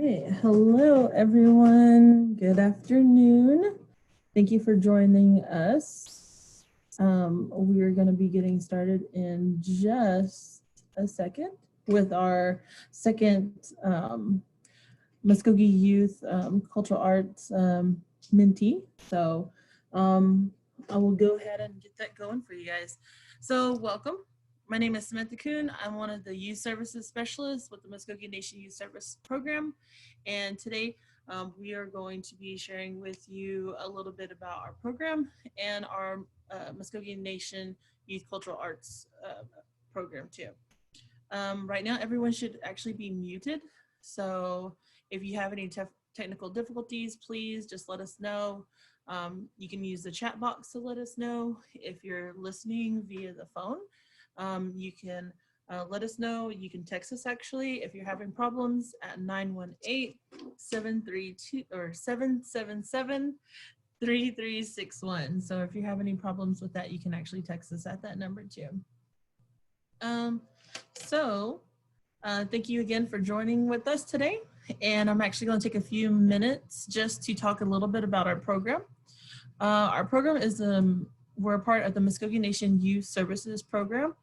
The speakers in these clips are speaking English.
Hey, hello everyone. Good afternoon. Thank you for joining us. We're going to be getting started in just a second with our second Mvskoke Youth Cultural Arts Mentee. So I will go ahead and get that going for you guys. So welcome. My name is Mentee. I'm one of the youth services specialists with the Mvskoke Nation Youth Service Program. And today we are going to be sharing with you a little bit about our program and our Mvskoke Nation Youth Cultural Arts program too. Right now, everyone should actually be muted. So if you have any technical difficulties, please just let us know. You can use the chat box to let us know. If you're listening via the phone, you can let us know. You can text us actually if you're having problems at 918-732 or 777-3361. So if you have any problems with that, you can actually text us at that number too. Thank you again for joining with us today. And I'm actually going to take a few minutes just to talk a little bit about our program. Our program is we're a part of the Mvskoke Nation Youth Services Program.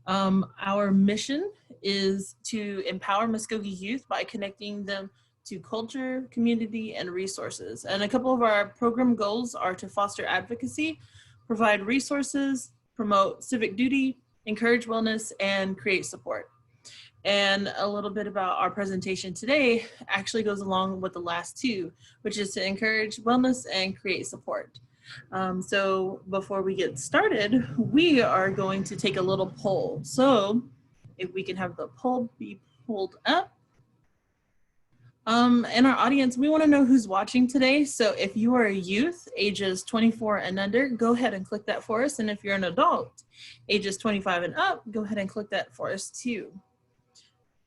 Our mission is to empower Mvskoke youth by connecting them to culture, community, and resources. And a couple of our program goals are to foster advocacy, provide resources, promote civic duty, encourage wellness, and create support. And a little bit about our presentation today actually goes along with the last two, which is to encourage wellness and create support. So before we get started, we are going to take a little poll. So if we can have the poll be pulled up. In our audience, we want to know who's watching today. So if you are a youth, ages 24 and under, go ahead and click that for us. And if you're an adult, ages 25 and up, go ahead and click that for us too.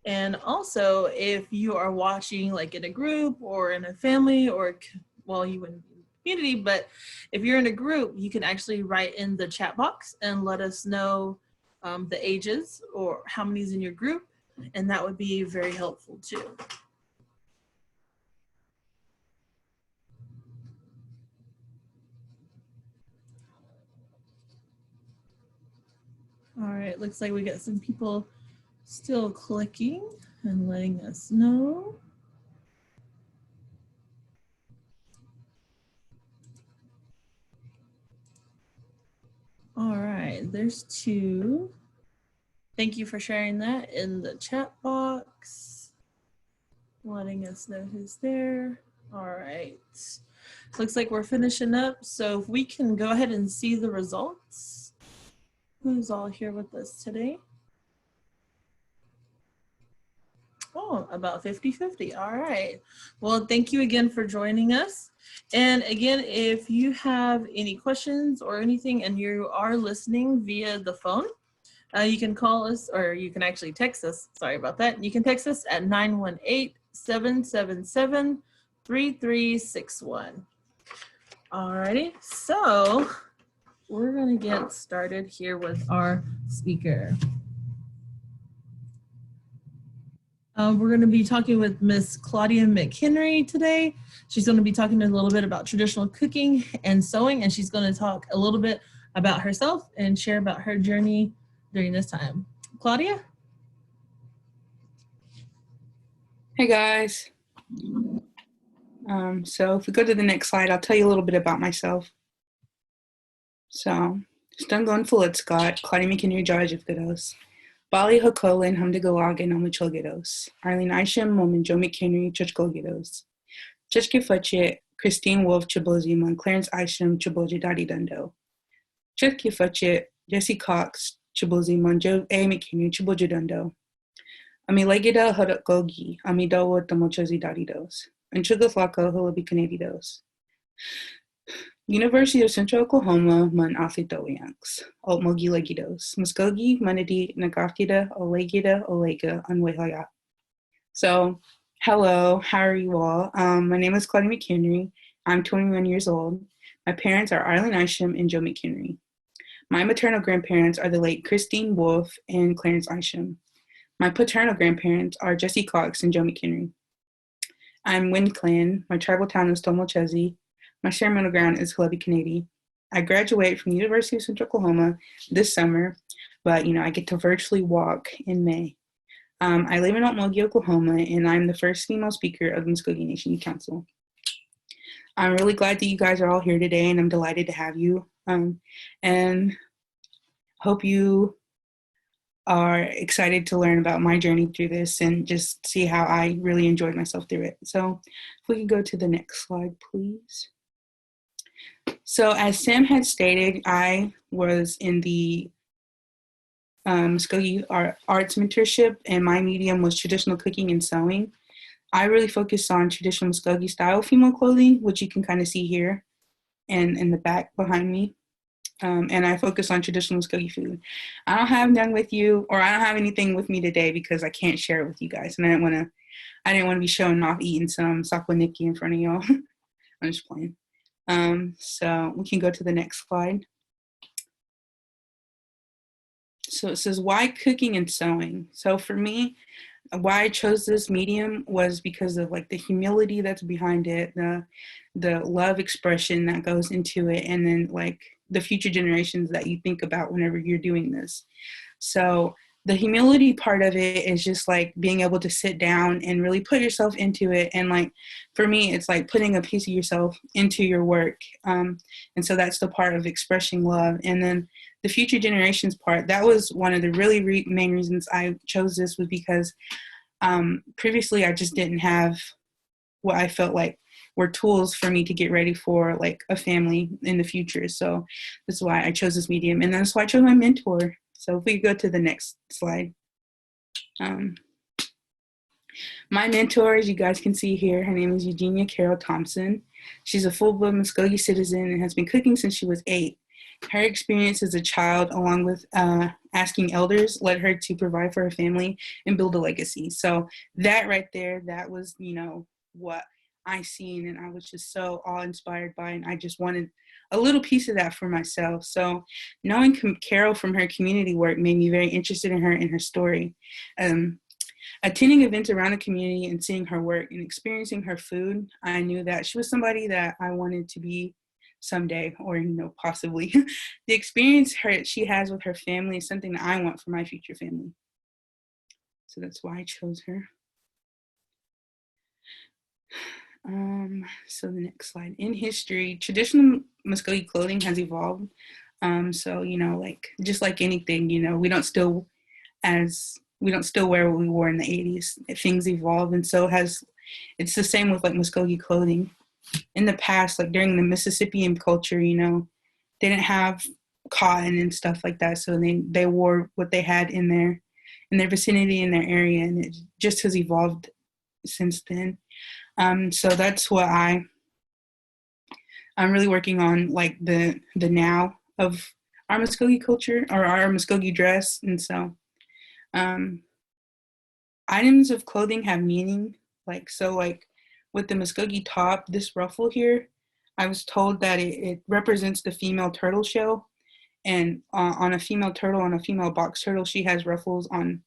And also, if you are watching like in a group or in a family or, well, you wouldn't be in the community, but if you're in a group, you can actually write in the chat box and let us know the ages or how many's in your group. And that would be very helpful too. All right, looks like we got some people still clicking and letting us know. All right, there's two. Thank you for sharing that in the chat box, letting us know who's there. All right, looks like we're finishing up. So if we can go ahead and see the results. Who's all here with us today? Oh, about 50-50. All right. Well, thank you again for joining us. And again, if you have any questions or anything and you are listening via the phone, you can call us or you can actually text us. Sorry about that. You can text us at 918-777-3361. All righty. So we're going to get started here with our speaker. We're going to be talking with Miss Claudia McHenry today. She's going to be talking a little bit about traditional cooking and sewing, and she's going to talk a little bit about herself and share about her journey during this time. Claudia? Hey guys. So if we go to the next slide, I'll tell you a little bit about myself. So, Stungon Fulitscott, Claudia McHenry Jarjif Gados. Bali Hokolin Humdigawag and Omachulgados. Arlene Isham, Moman Joe McHenry, Chuchkolgados. Chuchke Futchit, Christine Wolf Chibozimon, Clarence Isham, Chiboji Dadi Dundo. Chuchke Futchit, Jesse Cox, Chibozimon, Joe A. McHenry, Chiboji Dundo. Amilegida Hodotgogi, Amidowo Tomochozi Dadidos. And Chugaflako Hulabi Canadidos. University of Central Oklahoma, Man Athitoyanks, Altmogi Legidos, Mvskoke, Manadi, Nagafida, Olegida, Olega, Unwehoya. So, hello, how are you all? My name is Claudia McHenry. I'm 21 years old. My parents are Arlene Isham and Joe McHenry. My maternal grandparents are the late Christine Wolf and Clarence Isham. My paternal grandparents are Jesse Cox and Joe McHenry. I'm Wind Clan. My tribal town is Tomochezi. My ceremonial ground is Halebi Kanedi. I graduate from the University of Central Oklahoma this summer, but I get to virtually walk in May. I live in Okmulgee, Oklahoma, and I'm the first female speaker of the Mvskoke Nation Youth Council. I'm really glad that you guys are all here today, and I'm delighted to have you. And hope you are excited to learn about my journey through this and just see how I really enjoyed myself through it. So if we can go to the next slide, please. So as Sam had stated, I was in the Mvskoke Arts Mentorship, and my medium was traditional cooking and sewing. I really focused on traditional Mvskoke style female clothing, which you can kind of see here and in the back behind me. And I focus on traditional Mvskoke food. I don't have none with you, or I don't have anything with me today because I can't share it with you guys. And I didn't want to be showing off eating some sakwaniki in front of y'all. I'm just playing. So we can go to the next slide. So it says, why cooking and sewing? So for me, why I chose this medium was because of like the humility that's behind it, the love expression that goes into it, and then like the future generations that you think about whenever you're doing this. So the humility part of it is just like being able to sit down and really put yourself into it. And like, for me, it's like putting a piece of yourself into your work. And so that's the part of expressing love. And then the future generations part, that was one of the really main reasons I chose this, was because previously I just didn't have what I felt like were tools for me to get ready for like a family in the future. So that's why I chose this medium. And that's why I chose my mentor. So if we go to the next slide. My mentor, as you guys can see here, her name is Eugenia Carol Thompson. She's a full-blood Mvskoke citizen and has been cooking since she was 8. Her experience as a child, along with asking elders, led her to provide for her family and build a legacy. So that right there, that was, what I seen, and I was just so awe-inspired by it, and I just wanted a little piece of that for myself. So knowing Carol from her community work made me very interested in her and her story. Attending events around the community and seeing her work and experiencing her food, I knew that she was somebody that I wanted to be someday, or possibly. The experience she has with her family is something that I want for my future family. So that's why I chose her. So the next slide. In history, traditional Mvskoke clothing has evolved. So like just like anything, we don't still wear what we wore in the 80s. Things evolve, and so it's the same with like Mvskoke clothing. In the past, like during the Mississippian culture, they didn't have cotton and stuff like that, so they wore what they had in their vicinity, in their area, and it just has evolved since then. So that's what I'm really working on, like the now of our Mvskoke culture, or our Mvskoke dress. And so items of clothing have meaning. Like with the Mvskoke top, this ruffle here, I was told that it represents the female turtle shell. And on a female turtle, on a female box turtle, she has ruffles on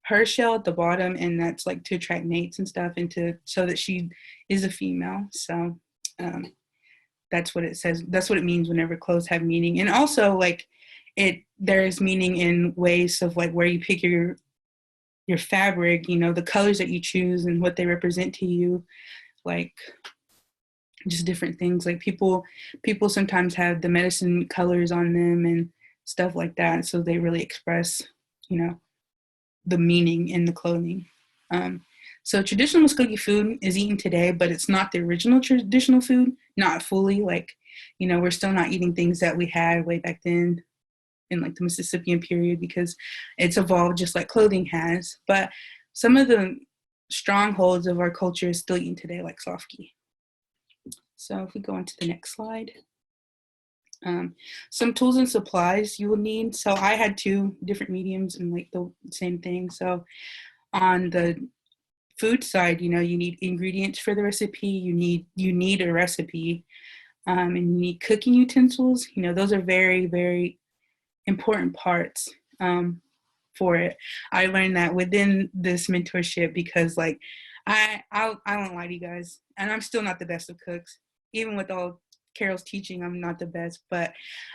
her shell at the bottom, and that's like to attract mates and stuff, and so that she is a female. So that's what it says. That's what it means whenever clothes have meaning. And also like there is meaning in ways of like where you pick your fabric, the colors that you choose and what they represent to you, like just different things. Like people sometimes have the medicine colors on them and stuff like that, so they really express the meaning in the clothing. So traditional Mvskoke food is eaten today, but it's not the original traditional food, not fully. Like, we're still not eating things that we had way back then in like the Mississippian period, because it's evolved just like clothing has. But some of the strongholds of our culture is still eaten today, like sofki. So if we go on to the next slide. Some tools and supplies you will need. So I had 2 different mediums and like the same thing. So on the food side, you need ingredients for the recipe. You need a recipe, and you need cooking utensils. Those are very, very important parts for it. I learned that within this mentorship, because like I won't lie to you guys, and I'm still not the best of cooks. Even with all Carol's teaching, I'm not the best, but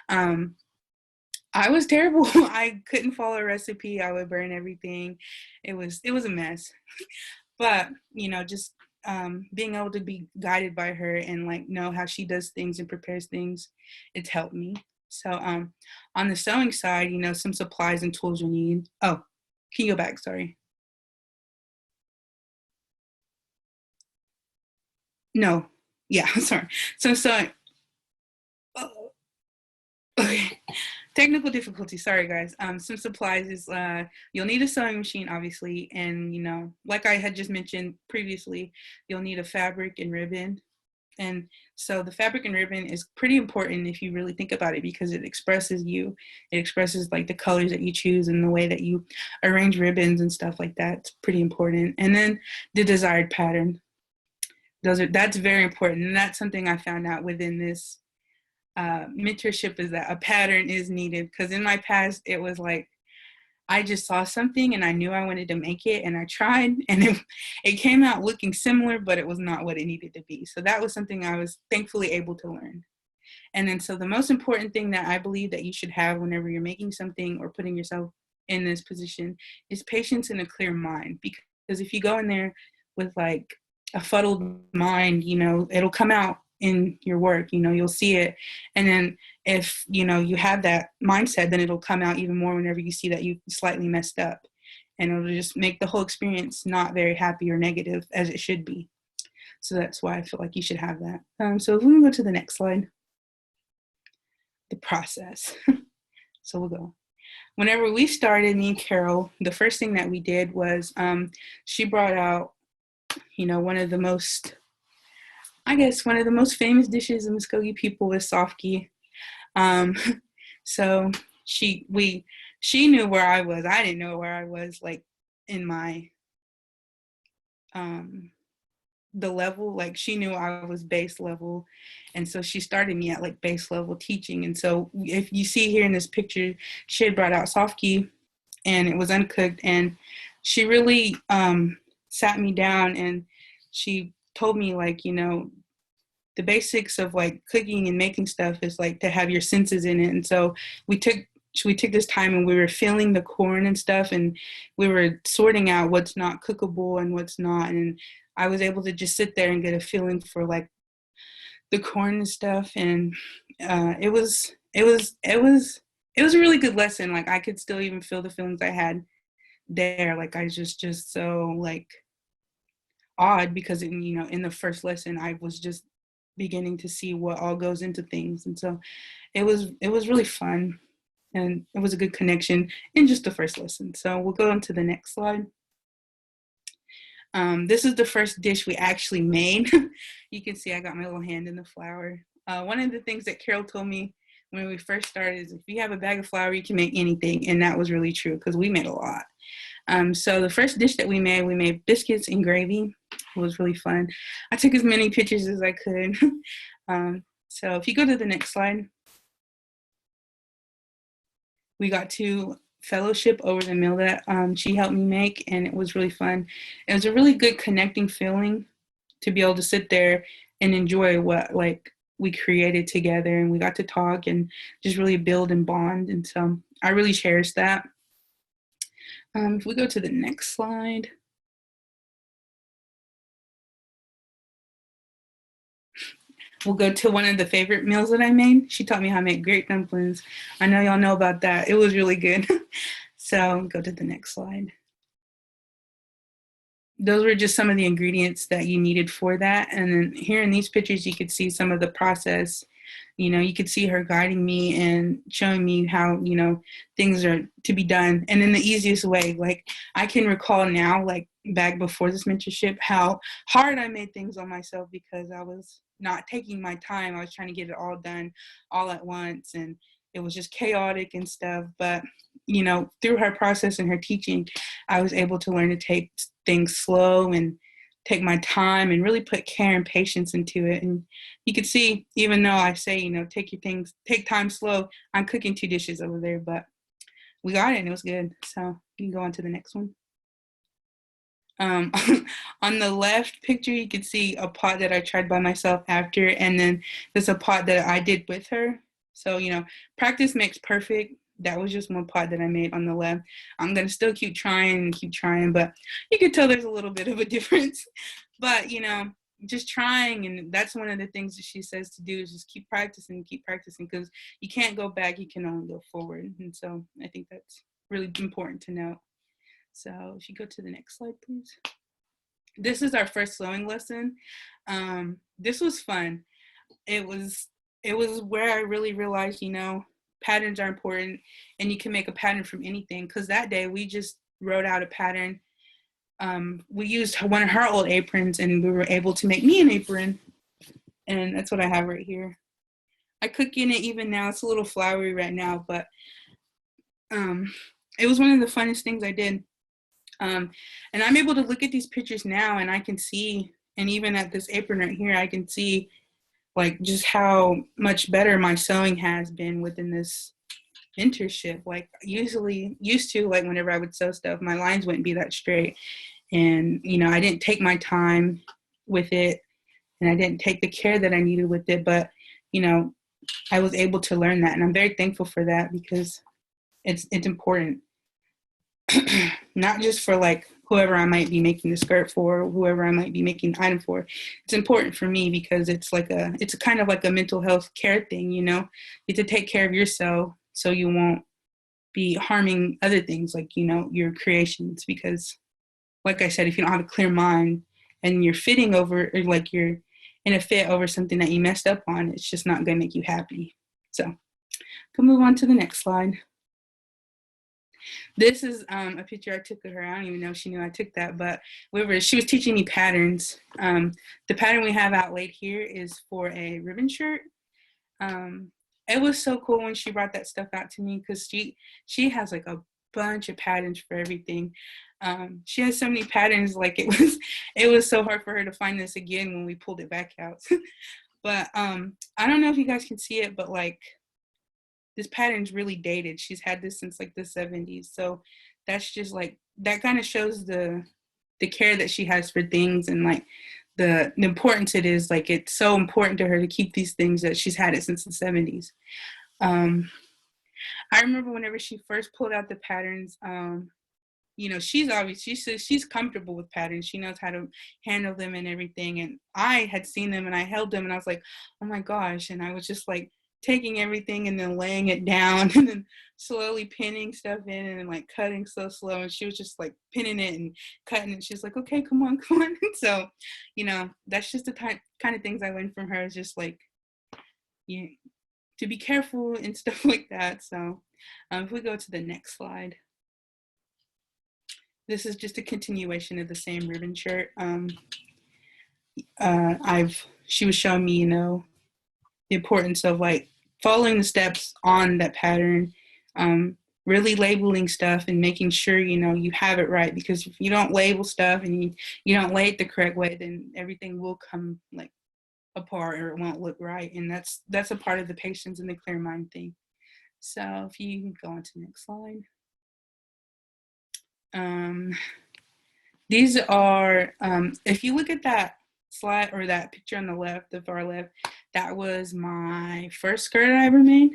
I was terrible. I couldn't follow a recipe. I would burn everything. It was a mess. But just being able to be guided by her and like know how she does things and prepares things, it's helped me. So on the sewing side, some supplies and tools you need. Oh, can you go back? Sorry. No. Yeah, sorry. So oh, okay. Technical difficulty. Sorry, guys. Some supplies is you'll need a sewing machine, obviously, and like I had just mentioned previously, you'll need a fabric and ribbon. And so the fabric and ribbon is pretty important if you really think about it, because it expresses you. It expresses like the colors that you choose and the way that you arrange ribbons and stuff like that. It's pretty important. And then the desired pattern. That's very important. And that's something I found out within this mentorship, is that a pattern is needed. Because in my past, it was like I just saw something and I knew I wanted to make it, and I tried, and it came out looking similar, but it was not what it needed to be. So that was something I was thankfully able to learn. And then so the most important thing that I believe that you should have whenever you're making something or putting yourself in this position is patience and a clear mind. Because if you go in there with like a fuddled mind, it'll come out in your work. You'll see it. And then if you have that mindset, then it'll come out even more whenever you see that you slightly messed up, and it'll just make the whole experience not very happy or negative as it should be. So that's why I feel like you should have that. So if we can go to the next slide, the process. So we'll go. Whenever we started, me and Carol, the first thing that we did was she brought out one of the most famous dishes of Mvskoke people is Sofki. So she knew where I was. I didn't know where I was, like in my the level. Like she knew I was base level, and so she started me at like base level teaching. And so if you see here in this picture, she had brought out Sofki, and it was uncooked, and she really sat me down and she told me, like, the basics of like cooking and making stuff is like to have your senses in it. And so we took this time and we were feeling the corn and stuff, and we were sorting out what's not cookable and what's not. And I was able to just sit there and get a feeling for like the corn and stuff. And it was a really good lesson. Like I could still even feel the feelings I had there. Like I was just so like odd, because in the first lesson I was just beginning to see what all goes into things. And so it was really fun, and it was a good connection in just the first lesson. So we'll go on to the next slide. This is the first dish we actually made. You can see I got my little hand in the flour. One of the things that Carol told me when we first started is if you have a bag of flour, you can make anything. And that was really true, because we made a lot. So the first dish that we made biscuits and gravy. It was really fun. I took as many pictures as I could. So if you go to the next slide, we got to fellowship over the meal that she helped me make, and it was really fun. It was a really good connecting feeling to be able to sit there and enjoy what like we created together, and we got to talk and just really build and bond. And so I really cherish that. If we go to the next slide. We'll go to one of the favorite meals that I made. She taught me how to make grape dumplings. I know y'all know about that. It was really good. So go to the next slide. Those were just some of the ingredients that you needed for that. And then here in these pictures, you could see some of the process. You could see her guiding me and showing me how, things are to be done. And in the easiest way. Like I can recall now, like back before this mentorship, how hard I made things on myself because I was not taking my time. I was trying to get it all done all at once, and it was just chaotic and stuff. But through her process and her teaching, I was able to learn to take things slow and take my time and really put care and patience into it. And you could see, even though I say, take time slow, I'm cooking 2 dishes over there, but we got it and it was good. So you can go on to the next one. Um, on the left picture, you can see a pot that I tried by myself after, and then there's a pot that I did with her. So, practice makes perfect. That was just one pot that I made on the left. I'm going to still keep trying, but you can tell there's a little bit of a difference. But, just trying, and that's one of the things that she says to do is just keep practicing, because you can't go back, you can only go forward. And so I think that's really important to know. So if you go to the next slide, please. This is our first sewing lesson. This was fun. It was where I really realized, patterns are important, and you can make a pattern from anything. Because that day we just wrote out a pattern. We used one of her old aprons, and we were able to make me an apron. And that's what I have right here. I cook in it even now. It's a little flowery right now, but it was one of the funnest things I did. And I'm able to look at these pictures now, and I can see, and even at this apron right here, I can see like just how much better my sewing has been within this mentorship. Like used to, like whenever I would sew stuff, my lines wouldn't be that straight. And, I didn't take my time with it, and I didn't take the care that I needed with it. But, I was able to learn that, and I'm very thankful for that, because it's important. Not just for like whoever I might be making the skirt for, or whoever I might be making the item for. It's important for me because it's a kind of like a mental health care thing, you have to take care of yourself so you won't be harming other things, like, your creations. Because like I said, if you don't have a clear mind and you're fitting over, or like you're in a fit over something that you messed up on, it's just not going to make you happy. So we'll move on to the next slide. This is a picture I took of her. I don't even know if she knew I took that, but she was teaching me patterns. The pattern we have outlaid here is for a ribbon shirt. It was so cool when she brought that stuff out to me, because she has like a bunch of patterns for everything. She has so many patterns, like it was so hard for her to find this again when we pulled it back out. But I don't know if you guys can see it, but like this pattern's really dated. She's had this since like the 70s. So that's just like, that kind of shows the care that she has for things, and like the importance it is. Like it's so important to her to keep these things, that she's had it since the 70s. I remember whenever she first pulled out the patterns, she's comfortable with patterns. She knows how to handle them and everything. And I had seen them and I held them and I was like, oh my gosh. And I was just like taking everything and then laying it down and then slowly pinning stuff in and then like cutting so slow. And she was just like pinning it and cutting it. She's like, okay, come on. So, that's just the kind of things I learned from her, is just like, to be careful and stuff like that. So if we go to the next slide. This is just a continuation of the same ribbon shirt. She was showing me, the importance of like following the steps on that pattern, really labeling stuff and making sure, you have it right. Because if you don't label stuff and you don't lay it the correct way, then everything will come like apart, or it won't look right. And that's a part of the patience and the clear mind thing. So if you can go on to the next slide. These are, if you look at that slide or that picture on the left, the far left, that was my first skirt I ever made.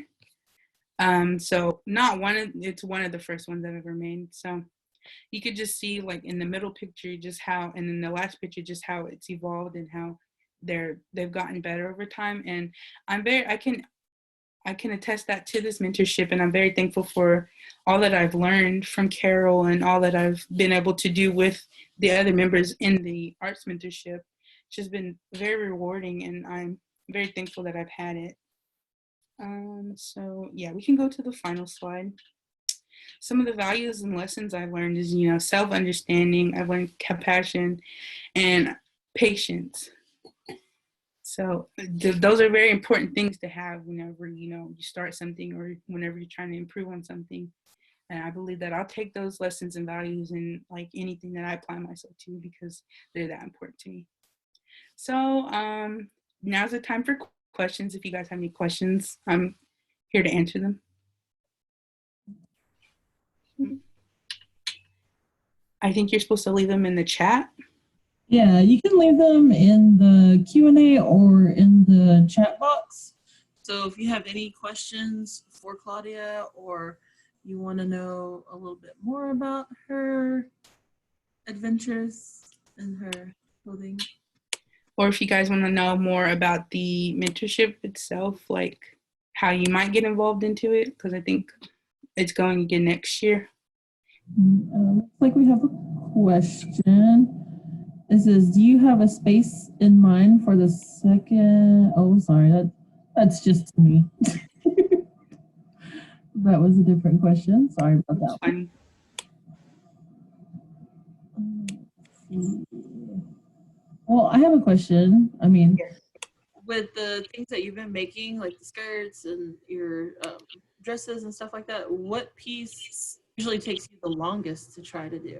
So it's one of the first ones I've ever made. So you could just see like in the middle picture, just how, and in the last picture, just how it's evolved and how they've gotten better over time. And I can attest that to this mentorship, and I'm very thankful for all that I've learned from Carol and all that I've been able to do with the other members in the arts mentorship. It's just been very rewarding, and I'm very thankful that I've had it. So yeah, we can go to the final slide. Some of the values and lessons I've learned is, self-understanding. I've learned compassion and patience. So those are very important things to have whenever, you start something, or whenever you're trying to improve on something. And I believe that I'll take those lessons and values in like anything that I apply myself to, because they're that important to me. So now's the time for questions. If you guys have any questions, I'm here to answer them. I think you're supposed to leave them in the chat. Yeah, you can leave them in the Q&A or in the chat box. So if you have any questions for Claudia or you want to know a little bit more about her adventures and her clothing. Or if you guys want to know more about the mentorship itself, like how you might get involved into it, because I think it's going again next year. Looks like we have a question. It says, do you have a space in mind for the second? Oh, sorry, that's just me. That was a different question. Sorry about that. Fine. Well, I have a question. I mean, Yes. with the things that you've been making, like the skirts and your dresses and stuff like that, what piece usually takes you the longest to try to do?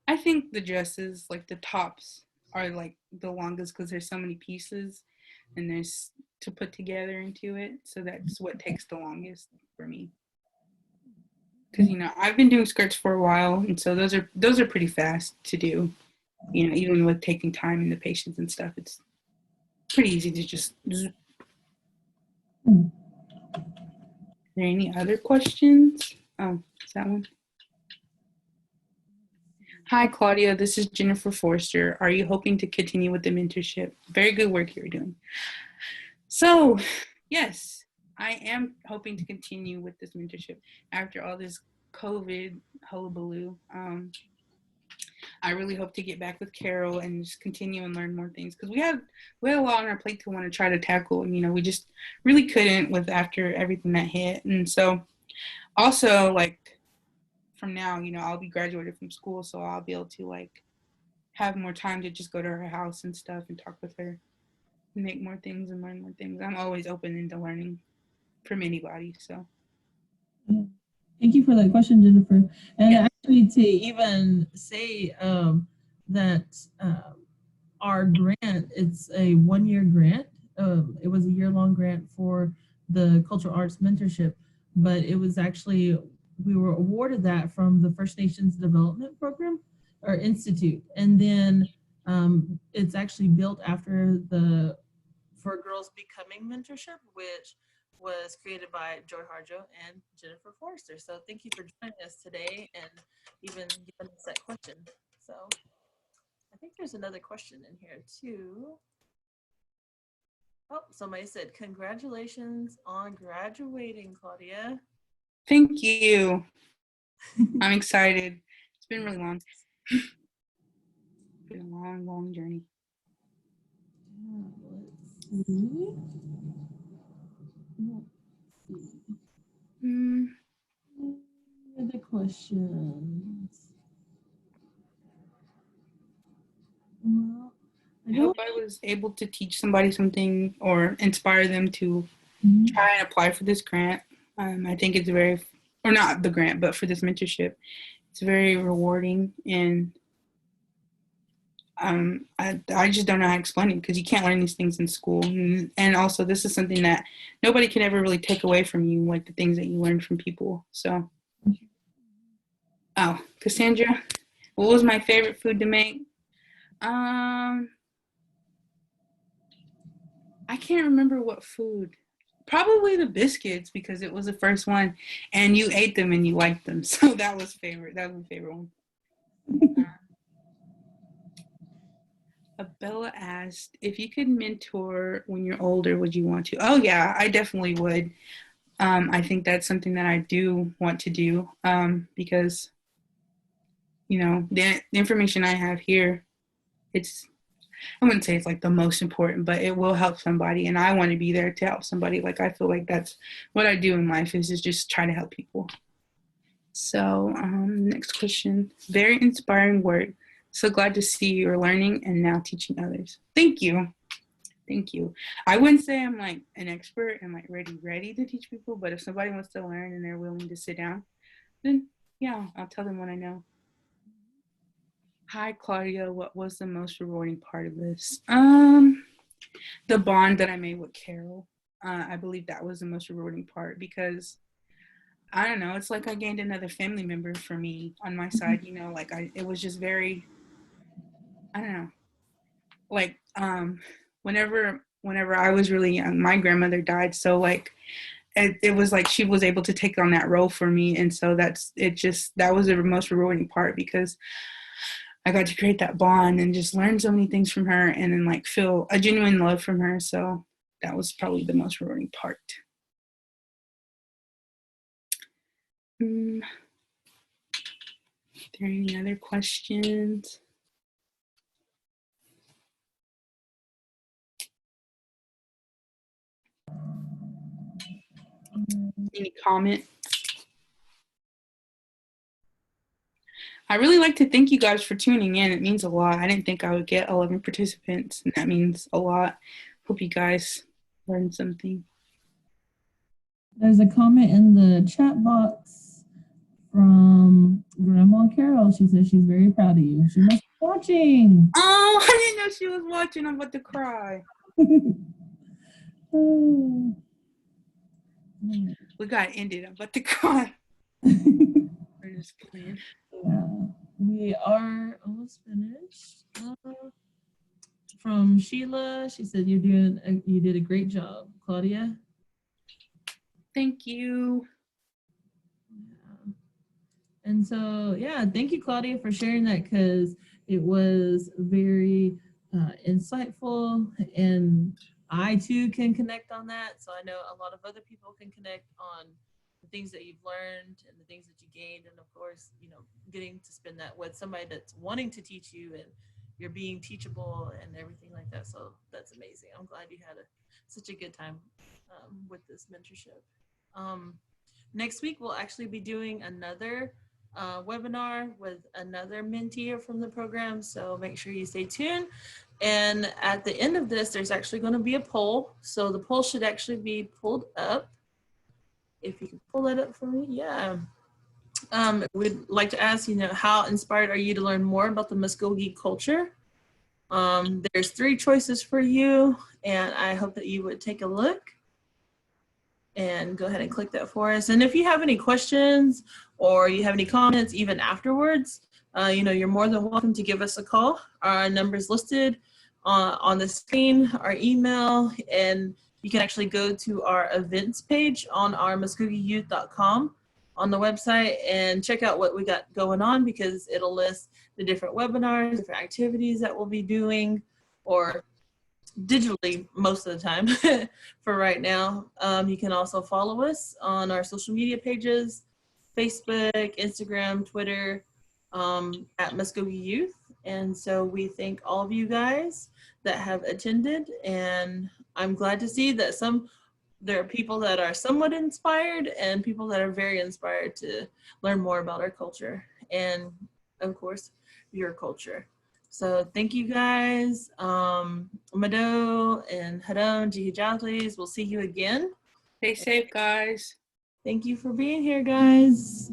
I think the dresses, like the tops, are like the longest because there's so many pieces and there's to put together into it. So that's what takes the longest for me. Because I've been doing skirts for a while, and so those are pretty fast to do. Even with taking time and the patience and stuff, it's pretty easy to just. Are there any other questions? Oh, is that one? Hi, Claudia. This is Jennifer Forster. Are you hoping to continue with the mentorship? Very good work you're doing. So, yes, I am hoping to continue with this mentorship after all this COVID hullabaloo. I really hope to get back with Carol and just continue and learn more things because we had a lot on our plate to want to try to tackle, and we just really couldn't with after everything that hit. And so, also like from now, I'll be graduated from school, so I'll be able to like have more time to just go to her house and stuff and talk with her and make more things and learn more things. I'm always open into learning from anybody. So thank you for that question, Jennifer. And actually to even say that our grant, it's a 1-year grant. It was a year-long grant for the cultural arts mentorship, but it was actually, we were awarded that from the First Nations Development Program or Institute. And then it's actually built after the For Girls Becoming mentorship, which was created by Joy Harjo and Jennifer Forster. So thank you for joining us today and even giving us that question. So I think there's another question in here too. Oh, somebody said, congratulations on graduating, Claudia. Thank you. I'm excited. It's been really long. It's been a long, long journey. Let's see. Other questions. Well, I hope I was able to teach somebody something or inspire them to try and apply for this grant. I think it's or not the grant, but for this mentorship, it's very rewarding. And I just don't know how to explain it because you can't learn these things in school. And also, this is something that nobody can ever really take away from you, like the things that you learn from people. So, Cassandra, what was my favorite food to make? I can't remember what food. Probably the biscuits because it was the first one, and you ate them and you liked them, so that was favorite. That was my favorite one. Abella asked, if you could mentor when you're older, would you want to? Oh yeah, I definitely would. I think that's something that I do want to do because the information I have here, I wouldn't say it's like the most important, but it will help somebody, and I want to be there to help somebody. Like I feel like that's what I do in life is just try to help people. So next question. Very inspiring work. So glad to see you're learning and now teaching others. Thank you. Thank you. I wouldn't say I'm like an expert and like ready to teach people, but if somebody wants to learn and they're willing to sit down, then yeah, I'll tell them what I know. Hi, Claudia. What was the most rewarding part of this? The bond that I made with Carol. I believe that was the most rewarding part because I don't know. It's like I gained another family member for me on my side, you know, like it was just very, I don't know, like, whenever I was really young, my grandmother died. So like, it was like she was able to take on that role for me. And so that was the most rewarding part, because I got to create that bond and just learn so many things from her, and then like feel a genuine love from her. So that was probably the most rewarding part. Are there any other questions? Any comments? I really like to thank you guys for tuning in. It means a lot. I didn't think I would get 11 participants, and that means a lot. Hope you guys learned something. There's a comment in the chat box from Grandma Carol. She says she's very proud of you. She must be watching. Oh, I didn't know she was watching. I'm about to cry. We got ended. I'm about to cry. We're just playing. Yeah, we are almost finished. From Sheila, she said you did a great job, Claudia. Thank you. Yeah. And so, yeah, thank you, Claudia, for sharing that, because it was very insightful, and I too can connect on that. So I know a lot of other people can connect on the things that you've learned and the things that you gained, and of course, you know, getting to spend that with somebody that's wanting to teach you, and you're being teachable and everything like that. So that's amazing. I'm glad you had such a good time with this mentorship. Next week, we'll actually be doing another webinar with another mentee from the program. So make sure you stay tuned. And at the end of this, there's actually going to be a poll. So the poll should actually be pulled up. If you can pull that up for me, yeah. We'd like to ask, you know, how inspired are you to learn more about the Mvskoke culture? There's 3 choices for you, and I hope that you would take a look and go ahead and click that for us. And if you have any questions or you have any comments even afterwards, you know, you're more than welcome to give us a call. Our number is listed on the screen, our email, and you can actually go to our events page on our mvskokeyouth.com on the website and check out what we got going on, because it'll list the different webinars, different activities that we'll be doing, or digitally most of the time for right now. You can also follow us on our social media pages, Facebook, Instagram, Twitter, at Mvskoke Youth. And so we thank all of you guys that have attended, and I'm glad to see that there are people that are somewhat inspired and people that are very inspired to learn more about our culture and, of course, your culture. So thank you guys. Mado and Haram, Jihijatlis, we'll see you again. Stay safe, guys. Thank you for being here, guys.